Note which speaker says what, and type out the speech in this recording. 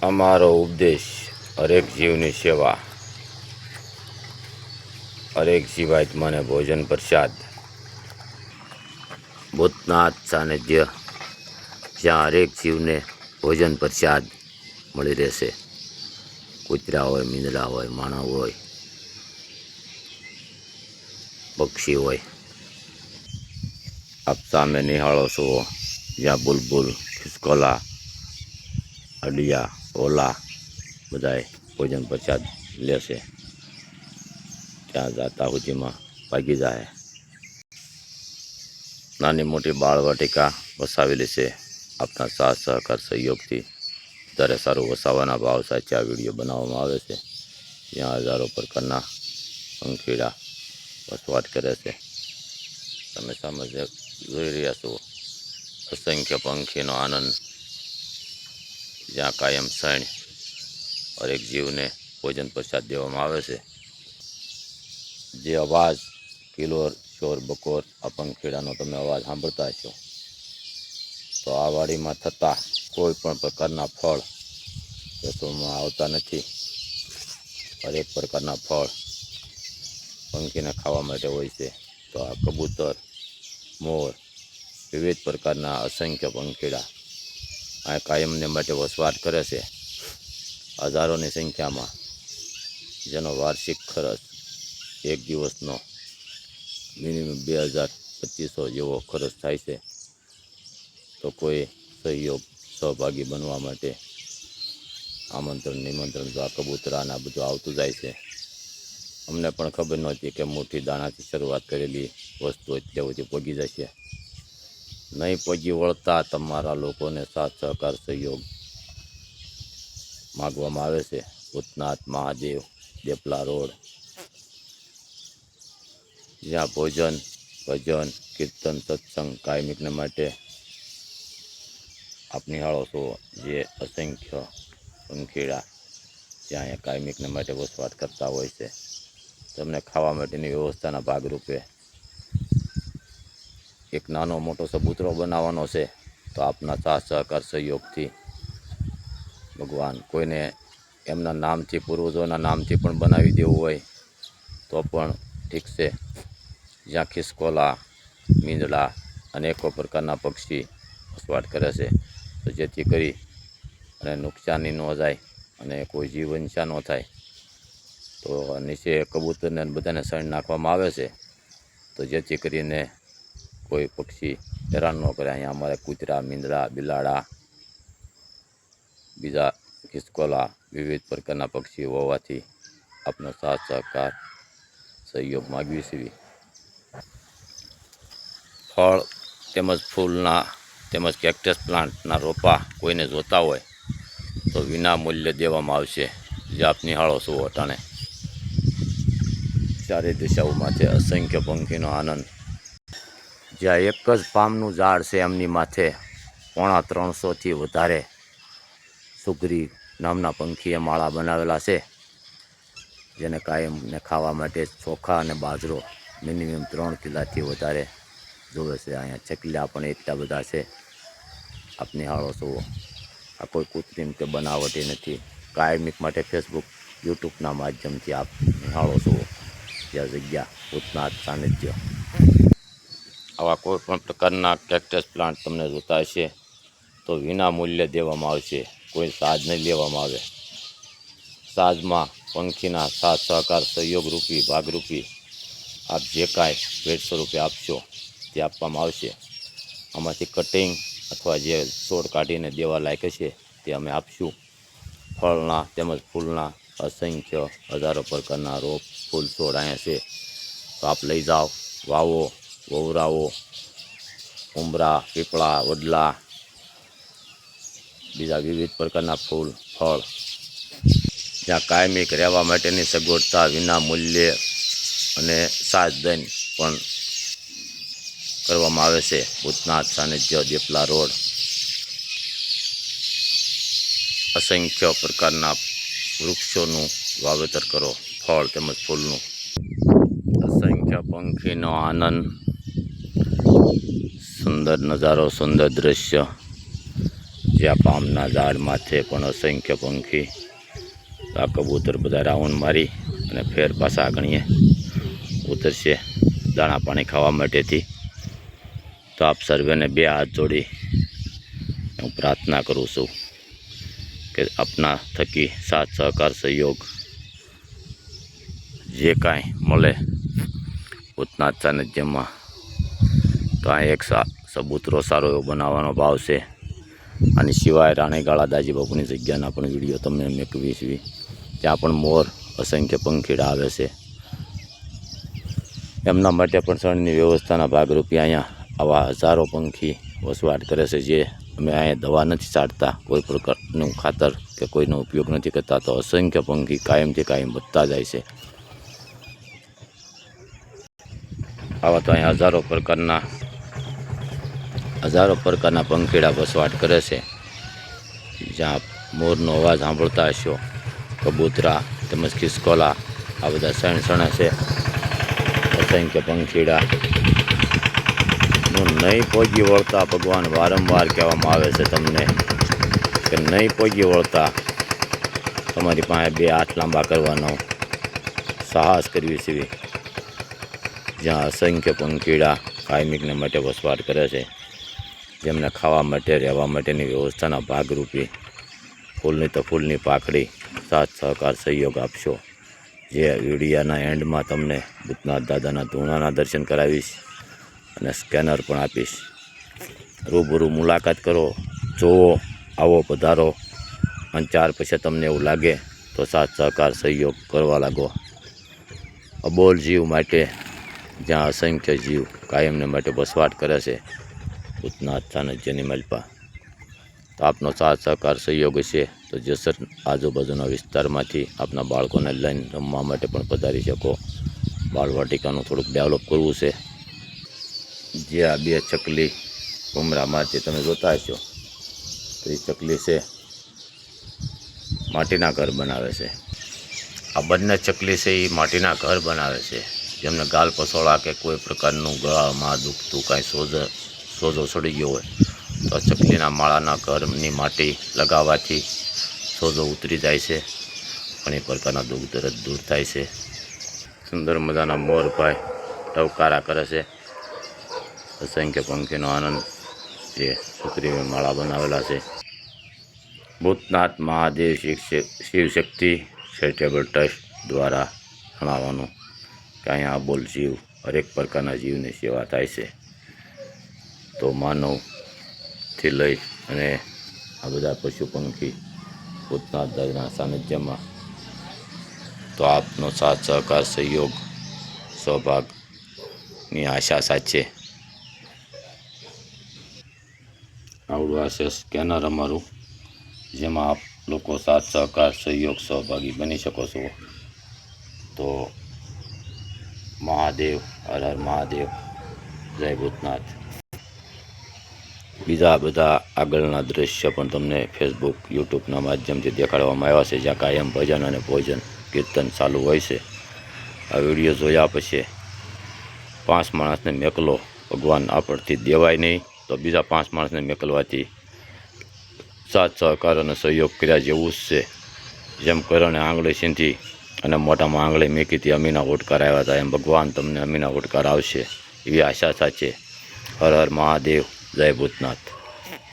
Speaker 1: અમારો ઉપદેશ હરેક જીવની સેવા, હરેક જીવાત્માને ભોજન પ્રસાદ, ભૂતનાથ સાનિધ્ય, જ્યાં હરેક જીવને ભોજન પ્રસાદ મળી રહેશે. કૂતરા હોય, મીંદડા હોય, માણસ હોય, પક્ષી હોય. આપ સામે નિહાળો છો જ્યાં બુલબુલ, ખિસકોલા, અડિયા, ઓલા બધાય ભોજન પ્રસાદ લેશે. ત્યાં જાતા સુધીમાં ભાગી જાય. નાની મોટી બાળવાટિકા વસાવેલી છે. આપના સાથ સહકાર સહયોગથી ત્યારે સારું વસાવાના ભાવ સાથે આ વિડીયો બનાવવામાં આવે છે. ત્યાં હજારો પ્રકારના પંખીડા વસવાટ કરે છે. તમે સામે જોઈ રહ્યા છો અસંખ્ય પંખીનો આનંદ, જ્યાં કાયમ સૈણ હરેક જીવને ભોજન પ્રસાદ દેવામાં આવે છે. જે અવાજ કિલોર, ચોર, બકોર આ પંખીડાનો તમે અવાજ સાંભળતા છો, તો આ વાડીમાં થતા કોઈ પણ પ્રકારના ફળ વેચવામાં આવતા નથી. હરેક પ્રકારના ફળ પંખીને ખાવા માટે હોય છે. તો આ કબૂતર, મોર, વિવિધ પ્રકારના અસંખ્ય પંખીડા આ કાયમને માટે વસવાટ કરે છે. હજારોની સંખ્યામાં, જેનો વાર્ષિક ખર્ચ એક દિવસનો મિનિમમ 2200 જેવો ખર્ચ થાય છે. તો કોઈ સહયોગ સહભાગી બનવા માટે આમંત્રણ નિમંત્રણ તો આ કબૂતરાના બધું આવતું જાય છે. અમને પણ ખબર નહોતી કે મોટી દાણાથી શરૂઆત કરેલી વસ્તુ અત્યાર સુધી પગી જશે. નહીં પગી વળતા તમારા લોકોને સાથ સહકાર સહયોગ માગવામાં આવે છે. ભૂતનાથ મહાદેવ, દેપલા રોડ, જ્યાં ભોજન, ભજન, કીર્તન, સત્સંગ કાયમિકને માટે આપ નિહાળો છો જે અસંખ્ય પંખીડા જ્યાં અહીંયા કાયમિકને માટે વસવાટ કરતા હોય છે. તમને ખાવા માટેની વ્યવસ્થાના ભાગરૂપે એક નાનો મોટો ચબૂતરો બનાવવાનો છે. તો આપના સાથ સહકાર સહયોગથી ભગવાન કોઈને એમના નામથી, પૂર્વજોના નામથી પણ બનાવી દેવું હોય તો પણ ઠીક છે. જ્યાં ખિસકોલા, મીંદડા, અનેકો પ્રકારના પક્ષી વસવાટ કરે છે. તો જેથી કરી અને નુકસાની ન જાય અને કોઈ જીવ હિંસા ન થાય, તો નીચે કબૂતરને બધાને સણ નાખવામાં આવે છે. તો જેથી કરીને કોઈ પક્ષી હેરાન ન કરે. અહીંયા અમારે કૂતરા, મીંદડા, બિલાડા, બીજા ખિસકોલા, વિવિધ પ્રકારના પક્ષીઓ હોવાથી આપનો સાથ સહકાર સહયોગ માગવી છે. ફળ તેમજ ફૂલના તેમજ કેક્ટસ પ્લાન્ટના રોપા કોઈને જોતા હોય તો વિના મૂલ્યે દેવામાં આવશે. જે આપ નિહાળો છો અટાણે ચારે દિશાઓમાંથી અસંખ્ય પંખીનો આનંદ. જ્યાં એક જ પામનું ઝાડ છે, એમની માથે 350થી વધારે સુગરી નામના પંખીએ માળા બનાવેલા છે. જેને કાયમને ખાવા માટે ચોખા અને બાજરો મિનિમમ 3 કિલોથી વધારે જોવે છે. અહીંયા ચકલા પણ એટલા બધા છે. આપ નિહાળો છો આ કોઈ કૃત્રિમ કે બનાવટી નથી. કાયમિક માટે ફેસબુક, યુટ્યુબના માધ્યમથી આપ નિહાળો છો જ્યાં જગ્યા ભૂતનાથ સાનિધ્ય. આવા કોઈ પણ પ્રકારના કેક્ટસ પ્લાન્ટ તમને જોતા હશે તો વિના મૂલ્યે દેવામાં આવશે. કોઈ ચાર્જ નહીં લેવામાં આવે. ચાર્જમાં પંખીના સાથ સહકાર સહયોગરૂપી ભાગરૂપી આપ જે કાંઈ ભેટ સ્વરૂપે આપશો તે આપવામાં આવશે. આમાંથી કટિંગ અથવા જે છોડ કાઢીને દેવા લાયક હશે તે અમે આપશું. ફળના તેમજ ફૂલના અસંખ્ય હજારો પ્રકારના રોપ, ફૂલ છોડ અહીંયા છે. તો આપ લઈ જાઓ, વાવો, વવરાવો. ઉંબરા, પીપળા, વડલા, બીજા વિવિધ પ્રકારના ફૂલ, ફળ, જ્યાં કાયમિક રહેવા માટેની સગવડતા વિના મૂલ્યે અને સાજ દઈને પણ કરવામાં આવે છે. ભૂતનાથ સાનિધ્ય, દેપલા રોડ. અસંખ્ય પ્રકારના વૃક્ષોનું વાવેતર કરો, ફળ તેમજ ફૂલનું. અસંખ્ય પંખીનો આનંદ, સુંદર નજારો, સુંદર દ્રશ્ય, જ્યાં પામના ઝાડ માથે પણ અસંખ્ય પંખી આ કબૂતર બધા રાઉન્ડ મારી અને ફેર પાછા ગણીએ ઉતરશે દાણા પાણી ખાવા માટેથી. તો આપ સર્વેને બે હાથ જોડી હું પ્રાર્થના કરું છું કે આપના થકી સાથ સહકાર સહયોગ જે કાંઈ મળે ભૂતનાથ સાનિધ્યમાં તો આ એક સબૂતરો સારો એવો બનાવવાનો ભાવ છે. આની સિવાય રાણીગાળા દાજી બાપુની જગ્યાના પણ વિડીયો તમને મેકવીશવી. ત્યાં પણ મોર અસંખ્ય પંખીડા આવે છે. એમના માટે પણ શણની વ્યવસ્થાના ભાગરૂપે અહીંયા આવા હજારો પંખી વસવાટ કરે છે. જે અમે અહીંયા દવા નથી છાંટતા, કોઈ પ્રકારનું ખાતર કે કોઈનો ઉપયોગ નથી કરતા, તો અસંખ્ય પંખી કાયમથી કાયમ વધતા જાય છે. આવા તો અહીંયા હજારો પ્રકારના પંખીડા વસવાટ કરે છે. જ્યાં મોરનો અવાજ સાંભળતા હશો, કબૂતરા તેમજ ખિસકોલા આ બધા સણે છે. અસંખ્ય પંખીડા નું નહીં પહોંચી વળતા ભગવાન વારંવાર કહેવામાં આવે છે તમને કે નહીં પહોંચી વળતા તમારી પાસે બે હાથ લાંબા કરવાનો સાહસ કરવી છે. જ્યાં અસંખ્ય પંખીડા કાયમિકને માટે વસવાટ કરે છે, જેમને ખાવા માટે રહેવા માટેની વ્યવસ્થાના ભાગરૂપે ફૂલની તો ફૂલની પાકડી સાથ સહકાર સહયોગ આપશો. જે વિડીયાના એન્ડમાં તમને ભૂતનાથ દાદાના ધૂણાના દર્શન કરાવીશ અને સ્કેનર પણ આપીશ. રૂબરૂ મુલાકાત કરો, જોવો, આવો, પધારો અને ત્યાર પછી તમને એવું લાગે તો સાથ સહકાર સહયોગ કરવા લાગો. અબોલ જીવ માટે જ્યાં અસંખ્ય જીવ કાયમને માટે વસવાટ કરે છે ભૂતનાથ સાનિધ્યની માલપા, તો આપનો સાથ સહકાર સહયોગ હશે તો જેસર આજુબાજુના વિસ્તારમાંથી આપના બાળકોને લઈને રમવા માટે પણ પધારી શકો. બાળવાટિકાનું થોડુંક ડેવલપ કરવું છે. જે આ બે ચકલી ઉમરા મારતી તમે જોતા હશો, તો એ ચકલી છે માટીના ઘર બનાવે છે. આ બંને ચકલી છે એ માટીના ઘર બનાવે છે. જેમને ગાલ પસોળા કે કોઈ પ્રકારનું ગળામાં દુખતું કાંઈ સોજો ચડી ગયો હોય તો ચકલીના માળાના ઘરની માટી લગાવવાથી સોજો ઉતરી જાય છે. ઘણી પ્રકારના દુઃખ દર્દ દૂર થાય છે. સુંદર મજાના મોરભાઈ ટવકારા કરે છે. અસંખ્ય પંખીનો આનંદ જે છોકરીઓ માળા બનાવેલા છે. ભૂતનાથ મહાદેવ શિવશક્તિ ચેરિટેબલ ટ્રસ્ટ દ્વારા જણાવવાનું કે અહીંયા અબોલ જીવ હરેક પ્રકારના જીવની સેવા થાય છે. તો માનવથી લઈ અને આ બધા પશુ પંખી ભૂતનાથ દાદાના સાનિધ્યમાં, તો આપનો સાથ સહકાર સહયોગ સૌભાગની આશા સાચે. આવડું આ છે સ્કેનર અમારું, જેમાં આપ લોકો સાથ સહકાર સહયોગ સહભાગી બની શકો છો. તો મહાદેવ, હર હર મહાદેવ, જય ભૂતનાથ. બીજા બધા આગળના દ્રશ્ય પણ તમને ફેસબુક, યુટ્યુબના માધ્યમથી દેખાડવામાં આવ્યા છે, જ્યાં કાયમ ભજન અને ભોજન કીર્તન ચાલુ હોય છે. આ વિડીયો જોયા પછી 5 માણસને મેકલો ભગવાન આપણથી દેવાય નહીં, તો બીજા 5 માણસને મેકલવાથી સાથ સહકાર અને સહયોગ કર્યા જેવું જ છે. જેમ કરણે આંગળી સીંધી અને મોઢામાં આંગળી મેકીથી અમીના ઓટકાર આવ્યા હતા, એમ ભગવાન તમને અમીના ઓટકાર આવશે એવી આશા સાચે. હર હર મહાદેવ, જય ભૂતનાથ.